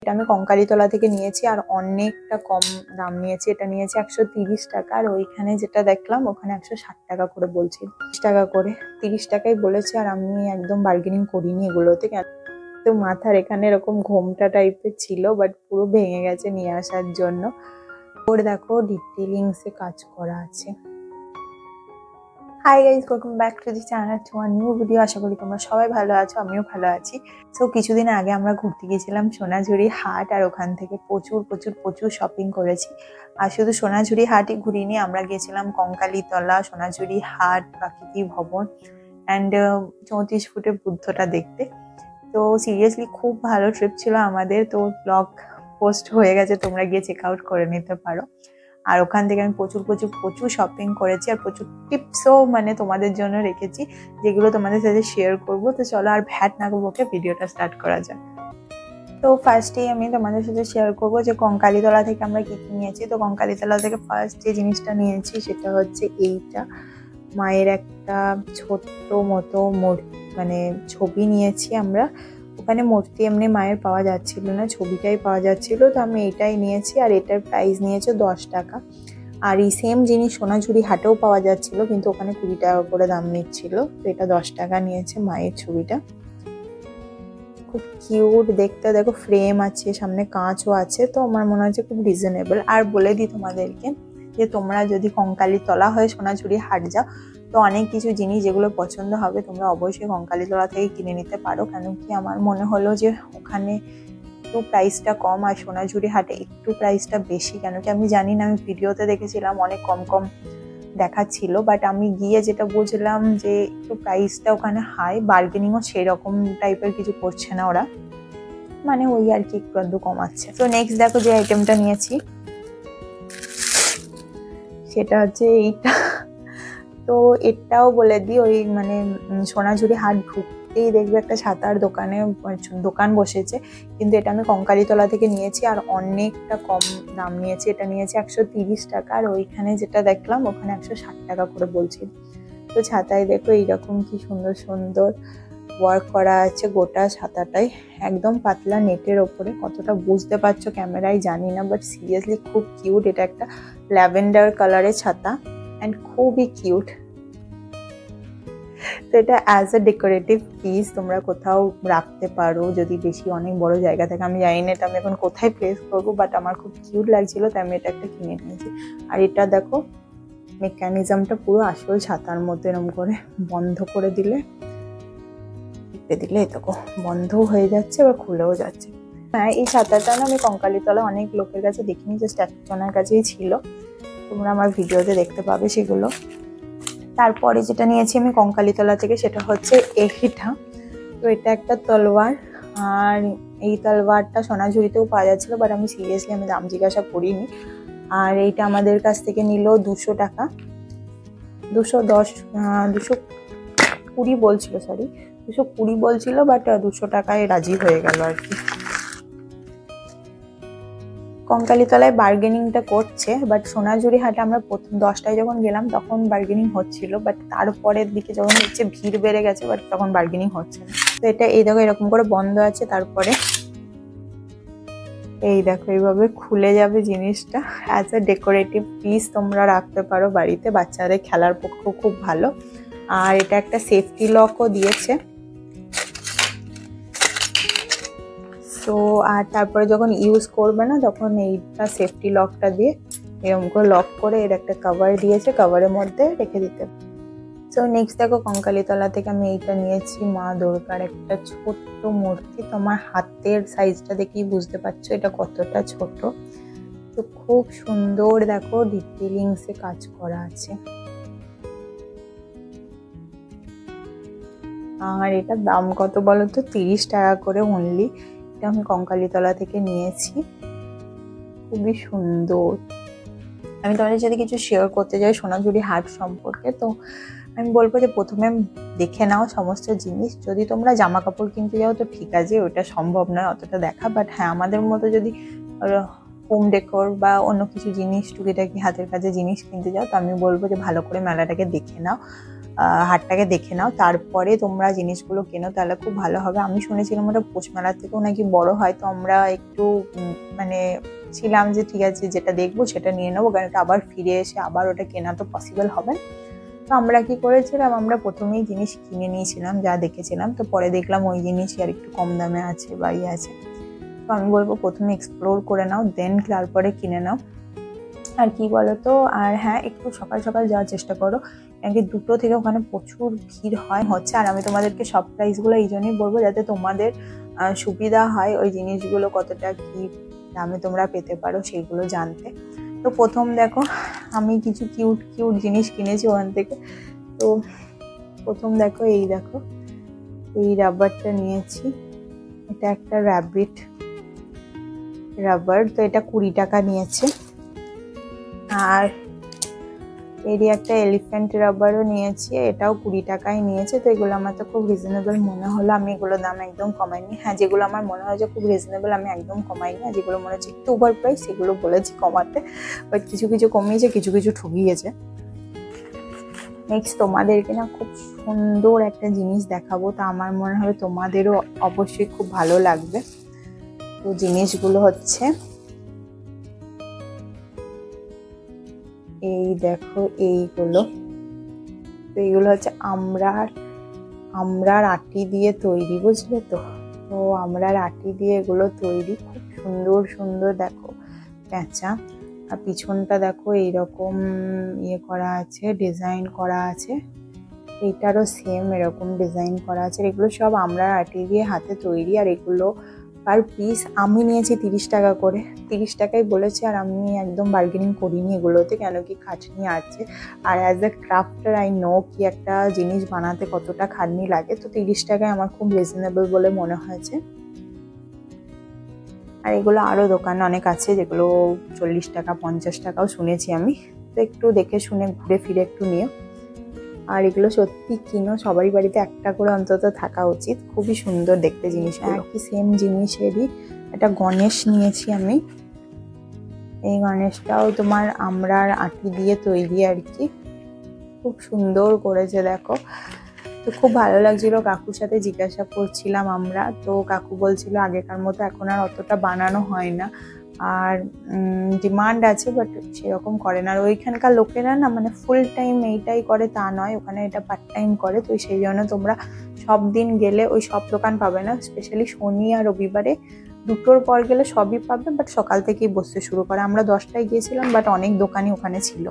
এটা আমি কঙ্কালীতলা থেকে নিয়েছি আর অনেকটা কম দাম নিয়েছি। এটা নিয়েছে 130 টাকা আর ওইখানে যেটা দেখলাম ওখানে 160 টাকা করে বলছি, 30 টাকা করে, 30 টাকাই বলেছে। আর আমি একদম বার্গেনিং করিনি এগুলোতে, তো মাথার এখানে এরকম ঘোমটা টাইপের ছিল বাট পুরো ভেঙে গেছে নিয়ে আসার জন্য। ওর দেখো ডিটেলিংসে কাজ করা আছে। Hi guys, welcome back to the channel to a new video. আশা করি তোমরা সবাই ভালো আছো, আমিও ভালো আছি। সো কিছুদিন আগে আমরা ঘুরতে গিয়েছিলাম সোনাঝুরি হাট আর ওখান থেকে প্রচুর শপিং করেছি। আর শুধু সোনাঝুরি হাটই ঘুরিনি, আমরা গিয়েছিলাম কঙ্কালীতলা, সোনাঝুরি হাট, প্রাকৃতি ভবন অ্যান্ড 34 ফুটের বুদ্ধটা দেখতে। তো সিরিয়াসলি খুব ভালো ট্রিপ ছিল আমাদের। তো ব্লগ পোস্ট হয়ে গেছে, তোমরা গিয়ে চেক আউট করে নিতে পারো। আর ওখান থেকে আমি প্রচুর শপিং করেছি আর প্রচুর টিপসও মানে তোমাদের জন্য রেখেছি, যেগুলো তোমাদের সাথে শেয়ার করবো। তো চলো আর ভ্যাট না করবো, ভিডিওটা স্টার্ট করা যাক। তো ফার্স্টেই আমি তোমাদের সাথে শেয়ার করবো যে কঙ্কালীতলা থেকে আমরা কি কি নিয়েছি। তো কঙ্কালীতলা থেকে ফার্স্ট যে জিনিসটা নিয়েছি সেটা হচ্ছে এইটা, মায়ের একটা ছোট্ট মতো মানে ছবি নিয়েছি আমরা। ওখানে মূর্তি এমনি মায়ের পাওয়া যাচ্ছিল না, ছবিটাই পাওয়া যাচ্ছিল, তো আমি এটাই নিয়েছি। আর এটার প্রাইস নিয়েছে 10 টাকা। আর এই সেম জিনিস সোনাঝুরি হাটেও পাওয়া যাচ্ছিল, কিন্তু ওখানে 20 টাকা করে দাম নিচ্ছিল। তো এটা 10 টাকা নিয়েছে মায়ের ছবিটা। খুব কিউট দেখতে, দেখো ফ্রেম আছে, সামনে কাঁচও আছে, তো আমার মনে হচ্ছে খুব রিজনেবল। আর বলে দিই তোমাদেরকে যে তোমরা যদি কঙ্কালীতলা হয়ে সোনাঝুরি হাট যাও, তো অনেক কিছু জিনিস যেগুলো পছন্দ হবে তোমরা অবশ্যই কঙ্কালীতলা থেকে কিনে নিতে পারো। কেন কি আমার মনে হলো যে ওখানে একটু প্রাইসটা কম আর সোনাঝুরি হাটে একটু প্রাইসটা বেশি। কেন কি আমি জানি না, আমি ভিডিওতে দেখেছিলাম অনেক কম দেখাচ্ছিল, বাট আমি গিয়ে যেটা বুঝলাম যে একটু প্রাইসটা ওখানে হাই, বার্গেনিংও সেই রকম টাইপের কিছু করছে না ওরা, মানে ওই আর কি একটু আধটু কমাচ্ছে। তো নেক্সট দেখো যে আইটেমটা নিয়েছি সেটা হচ্ছে এইটা। তো এটাও বলে দিই, ওই মানে সোনাঝুরি হাট ঢুকতেই দেখবে একটা ছাতার দোকান বসেছে, কিন্তু এটা আমি কঙ্কালীতলা থেকে নিয়েছি আর অনেকটা কম দাম নিয়েছি। এটা নিয়েছে 130 টাকা আর ওইখানে যেটা দেখলাম ওখানে 160 টাকা করে বলছি। তো ছাতায় দেখো এইরকম কি সুন্দর ওয়ার্ক করা আছে গোটা ছাতাটাই, একদম পাতলা নেটের ওপরে। কতটা বুঝতে পারছো ক্যামেরায় জানি না, বাট সিরিয়াসলি খুব কিউট। এটা একটা ল্যাভেন্ডার কালারের ছাতা অ্যান্ড খুবই কিউট। তো এটা অ্যাজ এ ডেকোরেটিভ পিস তোমরা কোথাও রাখতে পারো, যদি বেশি অনেক বড় জায়গা থাকে। আমি জানি না এটা আমি এখন কোথায় প্লেস করবো, বাট আমার খুব কিউট লাগছিল, তাই আমি এটা একটা কিনে নিয়েছি। আর এটা দেখো মেকানিজমটা পুরো আসল ছাতার মধ্যে, এরকম করে বন্ধ করে দিলে দেখো বন্ধও হয়ে যাচ্ছে বা খুলেও যাচ্ছে। হ্যাঁ, এই ছাতাটা না আমি কঙ্কালীতলা অনেক লোকের কাছে দেখিনি, জাস্ট একজনের কাছেই ছিল, তোমরা আমার ভিডিওতে দেখতে পাবে সেগুলো। তারপরে যেটা নিয়েছি আমি কঙ্কালীতলা থেকে সেটা হচ্ছে এইটা। তো এটা একটা তলোয়ার, আর এই তলোয়ারটা সোনাঝুরিতেও পাওয়া যাচ্ছিলো, বাট আমি সিরিয়াসলি দাম জিজ্ঞাসা করিনি। আর এইটা আমাদের কাছ থেকে নিল 200 টাকা, 220 বলছিল, 220 বলছিল, বাট 200 টাকায় রাজি হয়ে গেল আর কি। কঙ্কালীতলায় বার্গেনিংটা করছে, বাট সোনাঝুরি হাটে আমরা প্রথম 10টায় যখন গেলাম তখন বার্গেনিং হচ্ছিল, বাট তারপরের দিকে যখন হচ্ছে ভিড় বেড়ে গেছে, বাট তখন বার্গেনিং হচ্ছে না। তো এটা এই দেখো এরকম করে বন্ধ আছে, তারপরে এই দেখো এইভাবে খুলে যাবে জিনিসটা। অ্যাজ এ ডেকোরেটিভ পিস তোমরা রাখতে পারো বাড়িতে, বাচ্চাদের খেলার পক্ষেও খুব ভালো। আর এটা একটা সেফটি লকও দিয়েছে। তো আর তারপরে যখন ইউজ করবে না তখন এইটা সেফটি লকটা দিয়ে এরকম করে লক করে এর একটা কভার দিয়েছে, কভারের মধ্যে রেখে দিতে। তো নেক্সট দেখো কঙ্কালীতলা থেকে আমি এইটা নিয়েছি, মা দুর্গার একটা ছোট্ট মূর্তি। তোমার হাতের সাইজটা দেখেই বুঝতে পারছো এটা কতটা ছোট। তো খুব সুন্দর দেখো ডিটেলিংসে কাজ করা আছে। আর এটার দাম কত বলো তো, 30 টাকা করে অনলি। এটা আমি কঙ্কালীতলা থেকে নিয়েছি, খুবই সুন্দর। আমি তোমাদের সাথে কিছু শেয়ার করতে চাই সোনাঝুরি হাট সম্পর্কে। তো আমি বলবো যে প্রথমে দেখে নাও সমস্ত জিনিস। যদি তোমরা জামা কাপড় কিনতে যাও তো ঠিক আছে, ওটা সম্ভব নয় অতটা দেখা, বাট হ্যাঁ আমাদের মতো যদি হোম ডেকোর বা অন্য কিছু জিনিস টুকিটাকি হাতের কাজে জিনিস কিনতে যাও, তো আমি বলবো যে ভালো করে মেলাটাকে দেখে নাও। হাটটাকে দেখে নাও, তারপরে তোমরা জিনিসগুলো কেনো, তাহলে খুব ভালো হবে। আমি শুনেছিলাম ওটা পৌষ মেলার থেকেও নাকি বড় হয়, তো আমরা একটু মানে ছিলাম যে ঠিক আছে যেটা দেখবো সেটা নিয়ে নেবো, কারণ আবার ফিরে এসে আবার ওটা কেনা তো পসিবল হবে। তো আমরা কি করেছিলাম, আমরা প্রথমেই জিনিস কিনে নিয়েছিলাম যা দেখেছিলাম, তো পরে দেখলাম ওই জিনিসই আর একটু কম দামে আছে বা ইয়ে আছে। তো আমি বলবো প্রথমে এক্সপ্লোর করে নাও, দেন তারপরে কিনে নাও। আর কি বলতো, আর হ্যাঁ একটু সকাল সকাল যাওয়ার চেষ্টা করো, কারণ কি 2টো থেকে ওখানে প্রচুর ভিড় হচ্ছে। আর আমি তোমাদেরকে সব প্রাইসগুলো এই জন্যই বলবো যাতে তোমাদের সুবিধা হয় ওই জিনিসগুলো কতটা কি দামে তোমরা পেতে পারো সেইগুলো জানতে। তো প্রথম দেখো আমি কিছু কিউট কিউট জিনিস কিনেছি ওখান থেকে। তো প্রথম দেখো এই রাবারটা নিয়েছি, এটা একটা র্যাবিট রাবার, তো এটা 20 টাকা নিয়েছে। আর এরই একটা এলিফ্যান্ট রাবারও নিয়েছি, এটাও 20 টাকায় নিয়েছে। তো এগুলো আমার তো খুব রিজনেবল মনে হলো, আমি এগুলো দাম একদম কমাইনি। হ্যাঁ যেগুলো আমার মনে হয় যে খুব রিজনেবল আমি একদম কমাইনি, আর যেগুলো মনে হচ্ছে একটু ওভার প্রাইস সেগুলো বলেছি কমাতে, বাট কিছু কিছু কমিয়েছে, কিছু কিছু ঠকিয়েছে। নেক্সট তোমাদেরকে না খুব সুন্দর একটা জিনিস দেখাবো, তা আমার মনে হয় তোমাদেরও অবশ্যই খুব ভালো লাগবে। তো জিনিসগুলো হচ্ছে এই দেখো এইগুলো, তো এইগুলো হচ্ছে আমরার আটি দিয়ে তৈরি, বুঝলে তো। তো আমরার আটি দিয়ে এগুলো তৈরি, খুব সুন্দর সুন্দর দেখো প্যাঁচা। আর পিছনটা দেখো এইরকম ইয়ে করা আছে, ডিজাইন করা আছে, এইটারও সেম এরকম ডিজাইন করা আছে। এগুলো সব আমরার আটি দিয়ে হাতে তৈরি, আর এগুলো পার পিস আমি নিয়েছি 30 টাকা করে, 30 টাকাই বলেছে। আর আমি একদম বার্গেনিং করিনি এগুলোতে, কেন কি খাটনি আছে। আর as a crafter I know কি একটা জিনিস বানাতে কতটা খাটনি লাগে, তো 30 টাকায় আমার খুব রিজনেবল বলে মনে হয়েছে। আর এগুলো আরও দোকানে অনেক আছে যেগুলো 40 টাকা 50 টাকাও শুনেছি আমি, তো একটু দেখে শুনে ঘুরে ফিরে একটু নিও। আর এগুলো সত্যি কিনো, সবারই বাড়িতে একটা করে অন্তত থাকা উচিত, খুবই সুন্দর দেখতে জিনিস। একই সেম জিনিসেরই একটা গণেশ নিয়েছি আমি, এই গণেশটাও তোমার আমরার আটি দিয়ে তৈরি আর কি, খুব সুন্দর করেছে দেখো। তো খুব ভালো লাগছিল, কাকুর সাথে জিজ্ঞাসা করছিলাম আমরা, তো কাকু বলছিল আগেকার মতো এখন আর অতটা বানানো হয় না, আর ডিমান্ড আছে বাট সেরকম করে না। আর ওইখানকার লোকেরা না মানে ফুল টাইম এইটাই করে তা নয়, ওখানে এটা পার্ট টাইম করে। তো সেই জন্য তোমরা সব দিন গেলে ওই সব দোকান পাবে না, স্পেশালি শনি আর রবিবারে 2টোর পর গেলে সবই পাবে, বাট সকাল থেকেই বসতে শুরু করে। আমরা 10টায় গিয়েছিলাম, বাট অনেক দোকানই ওখানে ছিল।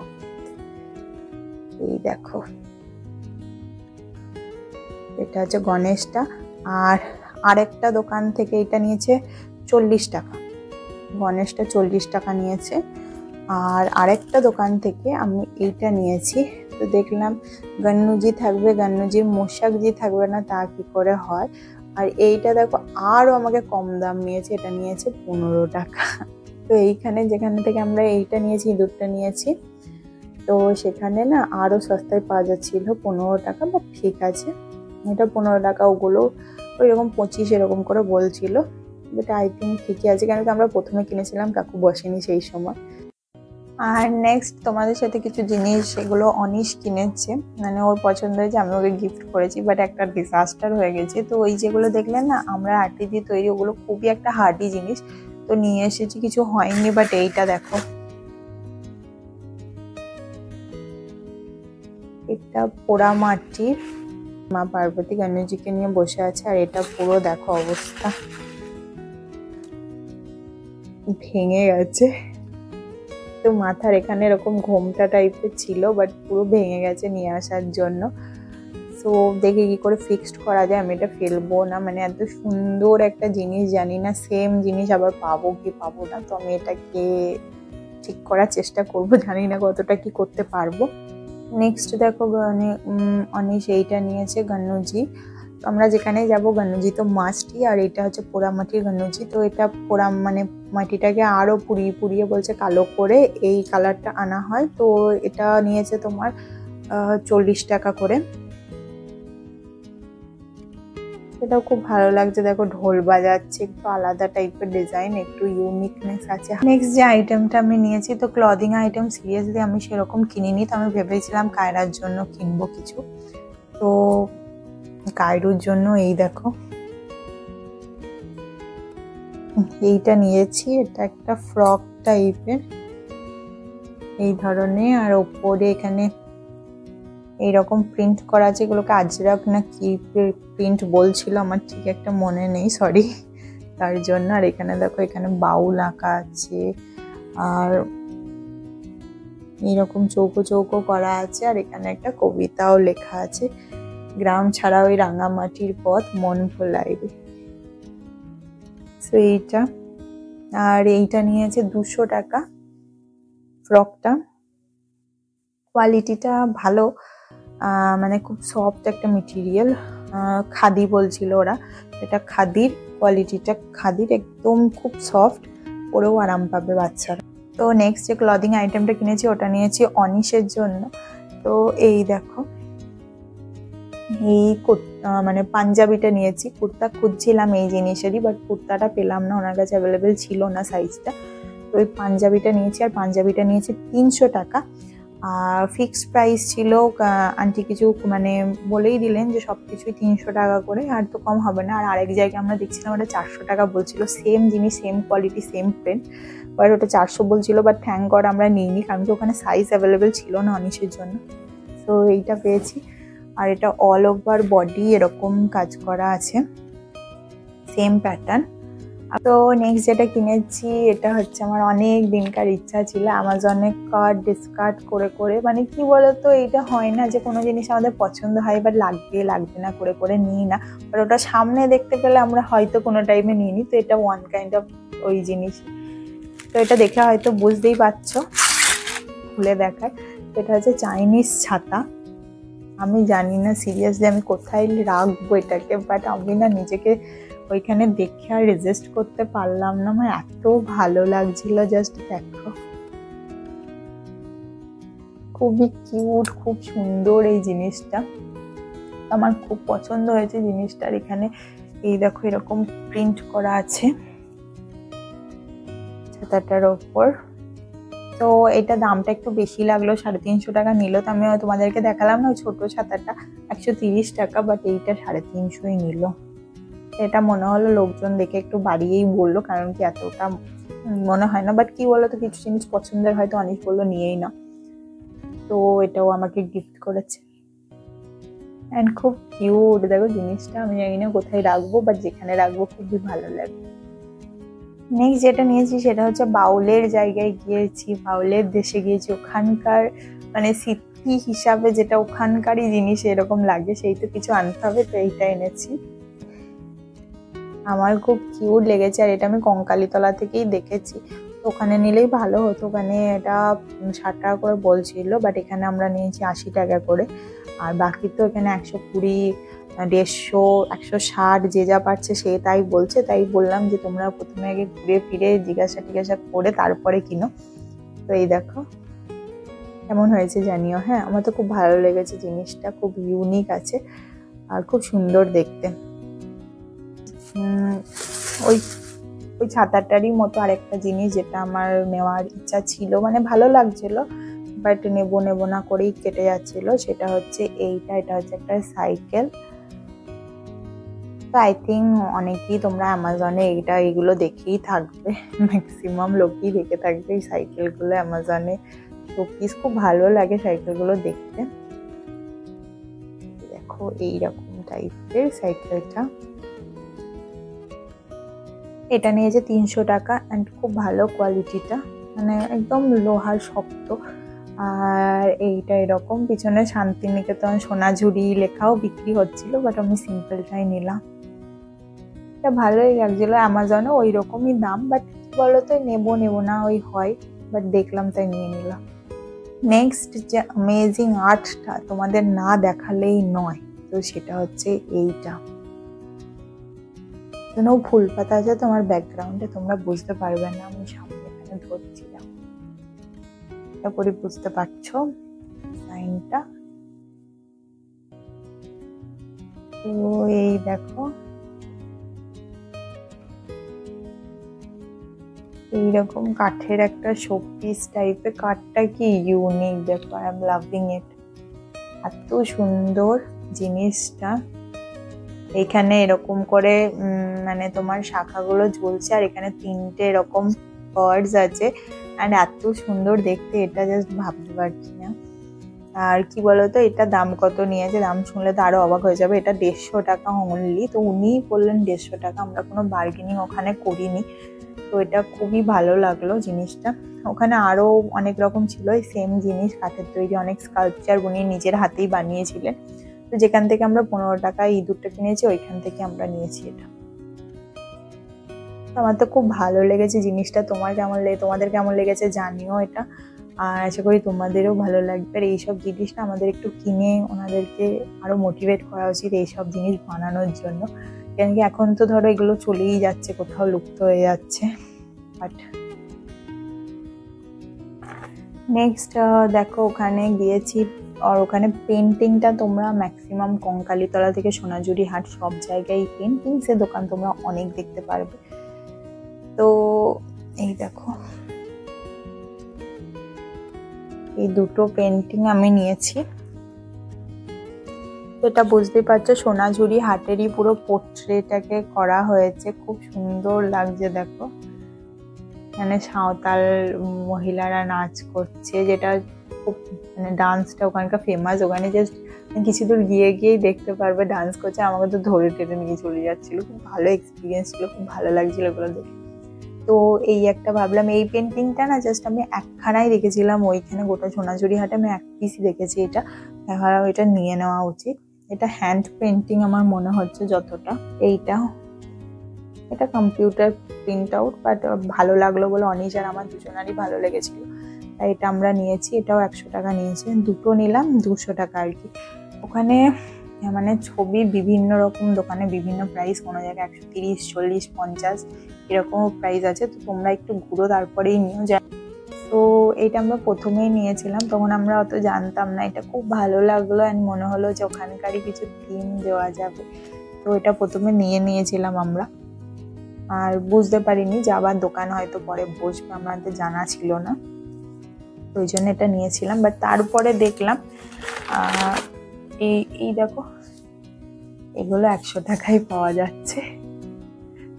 এই দেখো এটা হচ্ছে গণেশটা, আর আরেকটা দোকান থেকে এটা নিয়েছে 40 টাকা, গণেশটা 40 টাকা নিয়েছে। আর আরেকটা দোকান থেকে আমি এইটা নিয়েছি, তো দেখলাম গন্নুজি থাকবে, গন্নুজির মোশাকজি থাকবে না, তা কি করে হয়। আর এইটা দেখো আরও আমাকে কম দাম নিয়েছে, এটা নিয়েছে 15 টাকা। তো এইখানে যেখানে থেকে আমরা এইটা নিয়েছি, দুধটা নিয়েছি, তো সেখানে না আরও সস্তায় পাওয়া যাচ্ছিল 15 টাকা, বাট ঠিক আছে এটা 15 টাকা, ওগুলো ওইরকম 25 এরকম করে বলছিল, বাট আই থিঙ্ক ঠিকই আছে, কেন কি আমরা প্রথমে কিনেছিলাম, কাকু বসেনি সেই সময়। আর নেক্সট তোমাদের সাথে কিছু জিনিস সেগুলো অনিশ কিনেছে, মানে ওর পছন্দ হয়েছে, আমি ওকে গিফট করেছি, বাট একটা ডিজাস্টার হয়ে গেছে। তো ওই যেগুলো দেখলেন না আমরা আটি দিয়ে তৈরি, ওগুলো খুবই একটা হার্ডি জিনিস, তো নিয়ে এসেছি, কিছু হয়নি। বাট এইটা দেখো, এটা পোড়া মাটির মা পার্বতী গণেশজিকে নিয়ে বসে আছে, আর এটা পুরো দেখো অবস্থা ভেঙে গেছে। তো মাথার এখানে এরকম ঘোমটা টাইপের ছিল, বাট পুরো ভেঙে গেছে নিয়ে আসার জন্য। সো দেখে কি করে ফিক্সড করা যায়, আমি এটা ফেলবো না, মানে এত সুন্দর একটা জিনিস, জানি না সেম জিনিস আবার পাবো কি পাবো না। তো আমি এটাকে ঠিক করার চেষ্টা করবো, জানি না কতটা কি করতে পারবো। নেক্সট দেখো অনিশ এইটা নিয়েছে গন্নুজি, তো আমরা যেখানে যাবো গন্নুজি তো মাস্টই। আর এটা হচ্ছে পোড়া মাটির গন্নুজি, তো এটা পোড়া মানে মাটিটাকে আরও পুড়িয়ে পুড়িয়ে বলছে কালো করে এই কালারটা আনা হয়। তো এটা নিয়েছে তোমার 40 টাকা করে। এটাও খুব ভালো লাগছে, দেখো ঢোল বাজাচ্ছে, একটু আলাদা টাইপের ডিজাইন, একটু ইউনিকনেস আছে। নেক্সট যে আইটেমটা আমি নিয়েছি, তো ক্লদিং আইটেম সিরিয়াসলি আমি সেরকম কিনিনি, তো আমি ভেবেছিলাম কায়রার জন্য কিনবো কিছু। তো কায়রুর জন্য এই দেখো এইটা নিয়েছি, এটা একটা ফ্রক টাইপের এই ধরনের, আর ওপরে এখানে এইরকম প্রিন্ট করা আছে, এগুলোকে আজরাক না কি প্রিন্ট বলছিল, আমার ঠিক একটা মনে নেই, সরি তার জন্য। আর এখানে দেখো এখানে বাউল আঁকা আছে, আর এইরকম চৌকো চৌকো করা আছে, আর এখানে একটা কবিতাও লেখা আছে, গ্রাম ছাড়া ওই রাঙামাটির পথ মন ভোলাই রে। তো এইটা, আর এইটা নিয়েছে 200 টাকা ফ্রকটা। কোয়ালিটিটা ভালো, মানে খুব সফট একটা মেটেরিয়াল, খাদি বলছিল ওরা, এটা খাদির, কোয়ালিটিটা খাদির, একদম খুব সফট, পরেও আরাম পাবে বাচ্চারা। তো নেক্সট যে ক্লদিং আইটেমটা কিনেছি ওটা নিয়েছি অনিশের জন্য। তো এই দেখো এই মানে পাঞ্জাবিটা নিয়েছি, কুর্তা খুঁজছিলাম এই জিনিসেরই, বাট কুর্তাটা পেলাম না, ওনার কাছে অ্যাভেলেবেল ছিল না সাইজটা। তো ওই পাঞ্জাবিটা নিয়েছি, আর পাঞ্জাবিটা নিয়েছি 300 টাকা। আর ফিক্সড প্রাইস ছিল, আন্টি কিছু মানে বলেই দিলেন যে সব কিছুই 300 টাকা করে, আর তো কম হবে না। আর আরেক জায়গায় আমরা দেখছিলাম ওটা 400 টাকা বলছিল, সেম জিনিস same quality same print, but ওটা 400 বলছিল, বাট থ্যাঙ্ক গড আমরা নিইনি, কারণ কি ওখানে সাইজ অ্যাভেলেবেল ছিল না অনিশের জন্য। তো এইটা পেয়েছি, আর এটা অল ওভার বডি এরকম কাজ করা আছে, সেম প্যাটার্ন। তো নেক্সট যেটা কিনেছি এটা হচ্ছে আমার অনেক দিনকার ইচ্ছা ছিল, অ্যামাজনে কাট ডিসকার্ট করে করে, মানে কি বলতো এইটা হয় না যে কোনো জিনিস আমাদের পছন্দ হয় বাট লাগবে লাগবে না করে করে নিই না, বাট ওটা সামনে দেখতে পেলে আমরা হয়তো কোনো টাইমে নিই নি। তো এটা ওয়ান কাইন্ড অফ ওই জিনিস। তো এটা দেখে হয়তো বুঝতেই পারছো, খুলে দেখায়। তো এটা হচ্ছে চাইনিজ ছাতা। আমি জানি না সিরিয়াসলি আমি কোথায় রাখবো এটাকে, বাট আমি না নিজেকে ওইখানে দেখে আর রেজিস্ট করতে পারলাম না, আমার এত ভালো লাগছিল, জাস্ট দেখো খুবই কিউট, খুব সুন্দর এই জিনিসটা, আমার খুব পছন্দ হয়েছে জিনিসটার। এখানে এই দেখো এরকম প্রিন্ট করা আছে ছাতাটার ওপর। তো এটা দামটা একটু বেশি লাগলো, 350 টাকা নিল। তো আমি তোমাদেরকে দেখালাম না ওই ছোট ছাতাটা 130 টাকা, বাট এইটা 350ই নিল। এটা মনে হলো লোকজন দেখে একটু বাড়িয়েই বললো, কারণ কি এতটা মনে হয় না, বাট কি বলতো কিছু জিনিস পছন্দের হয়তো অনেক বললো নিয়েই না। তো এটাও আমাকে গিফট করেছে, অ্যান্ড খুব কিউট দেখো জিনিসটা। আমি জানি না কোথায় রাখবো, বাট যেখানে রাখবো খুবই ভালো লাগবে। নেক্সট যেটা নিয়েছি সেটা হচ্ছে বাউলের জায়গায় গিয়েছি, বাউলের দেশে গিয়েছি, ওখানকার মানে স্মৃতি হিসাবে যেটা ওখানকারই জিনিস এরকম লাগে, সেই তো কিছু আনতে হবে। তো এইটা এনেছি, আমার খুব কিউট লেগেছে, আর এটা আমি কঙ্কালীতলা থেকেই দেখেছি। তো ওখানে নিলেই ভালো হতো, ওখানে এটা 60 টাকা করে বলছিল, বাট এখানে আমরা নিয়েছি 80 টাকা করে। আর বাকি তো এখানে 120, 150, 160 যে যা পারছে সে তাই বলছে। তাই বললাম যে তোমরা প্রথমে আগে ঘুরে ফিরে জিজ্ঞাসা করে তারপরে কিনো। তো এই দেখো কেমন হয়েছে জানিও। হ্যাঁ, আমার তো খুব ভালো লেগেছে জিনিসটা, খুব ইউনিক আছে আর খুব সুন্দর দেখতে। ওই ছাতাটারই মতো আরেকটা জিনিস যেটা আমার নেওয়ার ইচ্ছা ছিল, মানে ভালো লাগছিল, বাট নেবো না করেই কেটে যাচ্ছিল, সেটা হচ্ছে এইটা। এটা হচ্ছে একটা সাইকেল। তো আই থিঙ্ক অনেকেই তোমরা অ্যামাজনে এগুলো দেখেই থাকবে, ম্যাক্সিমাম লোকই দেখে থাকবে এই সাইকেলগুলো অ্যামাজনে। তো পিস খুব ভালো লাগে সাইকেলগুলো দেখতে। দেখো এইরকম টাইপের সাইকেলটা, এটা নিয়েছে 300 টাকা, অ্যান্ড খুব ভালো কোয়ালিটিটা, মানে একদম লোহার শক্ত। আর এইটা এরকম পিছনে শান্তিনিকেতন সোনাঝুরি লেখাও বিক্রি হচ্ছিল, বাট আমি সিম্পলটাই নিলাম। এটা ভালোই লাগছিল, অ্যামাজনে ওই রকমই দাম, বাট বলতো নেবো না ওই হয়, বাট দেখলাম তাই নিয়ে নিলাম। নেক্সট যে অ্যামেজিং আর্টটা তোমাদের না দেখালেই নয়, তো সেটা হচ্ছে এইটা। ফুল পাতা আছে তোমার ব্যাকগ্রাউন্ডে, তোমরা বুঝতে পারবে না, আমি সামনে এখানে ধরছিলাম, তারপরে বুঝতে পারছো সাইনটা। তো এই দেখো এইরকম কাঠের একটা শোপিস টাইপের, কাঠটা কি ইউনিক দেখো, আই এম লাভিং ইট, এত সুন্দর জিনিসটা। এখানে এরকম করে মানে তোমার শাখাগুলো ঝুলছে, আর এখানে 3টে এরকম বার্ডস আছে। অ্যান্ড এত সুন্দর দেখতে, এটা জাস্ট ভাবতে পারছি না। আর কি বলতো, এটা দাম কত নিয়েছে, দাম শুনলে তো আরো অবাক হয়ে যাবে। এটা 150 টাকা অনলি। তো উনিই বললেন 150 টাকা, আমরা কোনো বার্গেনিং ওখানে করিনি। তো এটা খুবই ভালো লাগলো জিনিসটা। ওখানে আরো অনেক রকম ছিল এই সেম জিনিস, কাঠের তৈরি অনেক স্কাল্পচার উনি নিজের হাতেই বানিয়েছিলেন। তো যেখান থেকে আমরা 15 টাকায় ইঁদুরটা কিনেছি, ওইখান থেকে আমরা নিয়েছি এটা। আমার তো খুব ভালো লেগেছে জিনিসটা। তোমাদের কেমন লেগেছে জানিও এটা। আর আশা করি তোমাদেরও ভালো লাগবে। আর এইসব জিনিসটা আমাদের একটু কিনে ওনাদেরকে আরো মোটিভেট করা উচিত এইসব জিনিস বানানোর জন্য। কেন কি এখন তো ধরো এগুলো চলেই যাচ্ছে, কোথাও লুপ্ত হয়ে যাচ্ছে। বাট নেক্সট দেখো, ওখানে গিয়েছি। আর ওখানে পেন্টিংটা তোমরা ম্যাক্সিমাম কঙ্কালীতলা থেকে সোনাঝুরি হাট সব জায়গায় পেন্টিংসের দোকান তোমরা অনেক দেখতে পারবে। তো এই দেখো, এই দুটো পেন্টিং আমি নিয়েছি। এটা বুঝতে পারছো সোনাঝুরি হাটেরই পুরো পোর্ট্রেটাকে করা হয়েছে, খুব সুন্দর লাগছে দেখো। মানে সাঁওতাল মহিলারা নাচ করছে, যেটা খুব মানে ডান্সটা ওখানকার ফেমাস। ওখানে জাস্ট কিছু দূর গিয়েই দেখতে পারবে ডান্স করছে। আমাকে তো ধরে টেনে নিয়ে চলে যাচ্ছিল, খুব ভালো এক্সপিরিয়েন্স ছিল, খুব ভালো লাগছিল এগুলো দেখে। তো এই একটা ভাবলাম, এই পেন্টিংটা না জাস্ট আমি একখানাই দেখেছিলাম ওইখানে, গোটা সোনাঝুরি হাটে আমি এক পিসই দেখেছি। এটা দেখাও, এটা নিয়ে নেওয়া উচিত। এটা হ্যান্ড পেন্টিং আমার মনে হচ্ছে যতটা। এটা কম্পিউটার প্রিন্ট আউট, বাট ভালো লাগলো বলে অনিশ আর আমার দুজনারই ভালো লেগেছিল, তাই এটা আমরা নিয়েছি। এটাও 100 টাকা নিয়েছে, দুটো নিলাম 200 টাকা আর কি। ওখানে মানে ছবি বিভিন্ন রকম দোকানে বিভিন্ন প্রাইস, কোনো জায়গায় 130, 40, 50 এরকমও প্রাইস আছে। তো তোমরা একটু ঘুরো, তারপরেই নিও। তো এটা আমরা প্রথমেই নিয়েছিলাম, তখন আমরা অত জানতাম না। এটা খুব ভালো লাগলো অ্যান্ড মনে হলো যে ওখানকারই কিছু থিম দেওয়া যাবে। তো এটা প্রথমে নিয়েছিলাম আমরা, আর বুঝতে পারিনি যে আবার দোকান হয়তো পরে বসবে, আমাদের জানা ছিল না, তো ওই জন্য এটা নিয়েছিলাম। বাট তারপরে দেখলাম এই দেখো, এগুলো 100 টাকায় পাওয়া যাচ্ছে।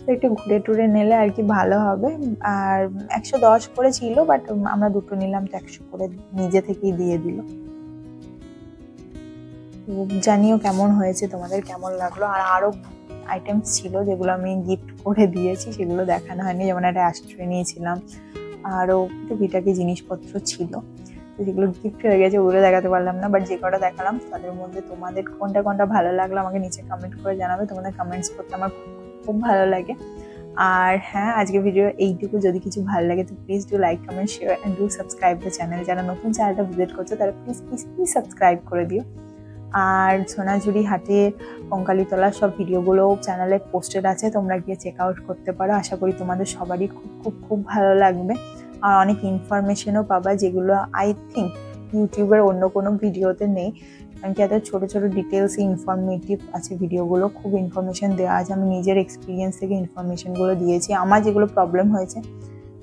তো একটু ঘুরে টুরে নিলে আর কি ভালো হবে। আর 110 করে ছিল, বাট আমরা দুটো নিলাম তো 100 করে নিজে থেকেই দিয়ে দিল। জানিও কেমন হয়েছে, তোমাদের কেমন লাগলো। আর আরো আইটেমস ছিল যেগুলো আমি গিফট করে দিয়েছি, সেগুলো দেখানো হয়নি। যেমন একটা অ্যাশট্রে নিয়েছিলাম, আরও টুকিটাকি জিনিসপত্র ছিল, তো যেগুলো গিফট হয়ে গেছে ওগুলো দেখাতে পারলাম না। বাট যে কটা দেখালাম তাদের মধ্যে তোমাদের কোনটা কোনটা ভালো লাগলো আমাকে নিচে কমেন্ট করে জানাবে। তোমাদের কমেন্টস করতে আমার খুব ভালো লাগে। আর হ্যাঁ, আজকে ভিডিও এইটুকু। যদি কিছু ভালো লাগে তো please do like, comment, share and do subscribe the channel. যারা নতুন চ্যানেলটা ভিজিট করছো তারা প্লিজ প্লিজ প্লিজ সাবস্ক্রাইব করে দিও। আর সোনাঝুরি হাটের কঙ্কালীতলার সব ভিডিওগুলো চ্যানেলে পোস্টেড আছে, তোমরা গিয়ে চেক আউট করতে পারো। আশা করি তোমাদের সবারই খুব খুব খুব ভালো লাগবে। আর অনেক ইনফরমেশনও পাবা, যেগুলো আই থিঙ্ক ইউটিউবের অন্য কোনো ভিডিওতে নেই। কারণ কি এত ছোটো ছোটো ডিটেলস ইনফরমেটিভ আছে ভিডিওগুলো, খুব ইনফরমেশন দেওয়া আছে। আমি নিজের এক্সপিরিয়েন্স থেকে ইনফরমেশনগুলো দিয়েছি। আমার যেগুলো প্রবলেম হয়েছে,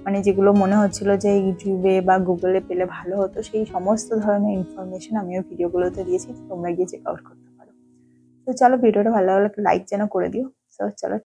মানে যেগুলো মনে হচ্ছিল যে ইউটিউবে বা গুগলে পেলে ভালো হতো, সেই সমস্ত ধরনের ইনফরমেশন আমিও ভিডিওগুলোতে দিয়েছি। তোমরা গিয়ে চেক আউট করতে পারো। তো চলো, ভিডিওটা ভালো লাগলে লাইক যেন করে দিও। তো চলো।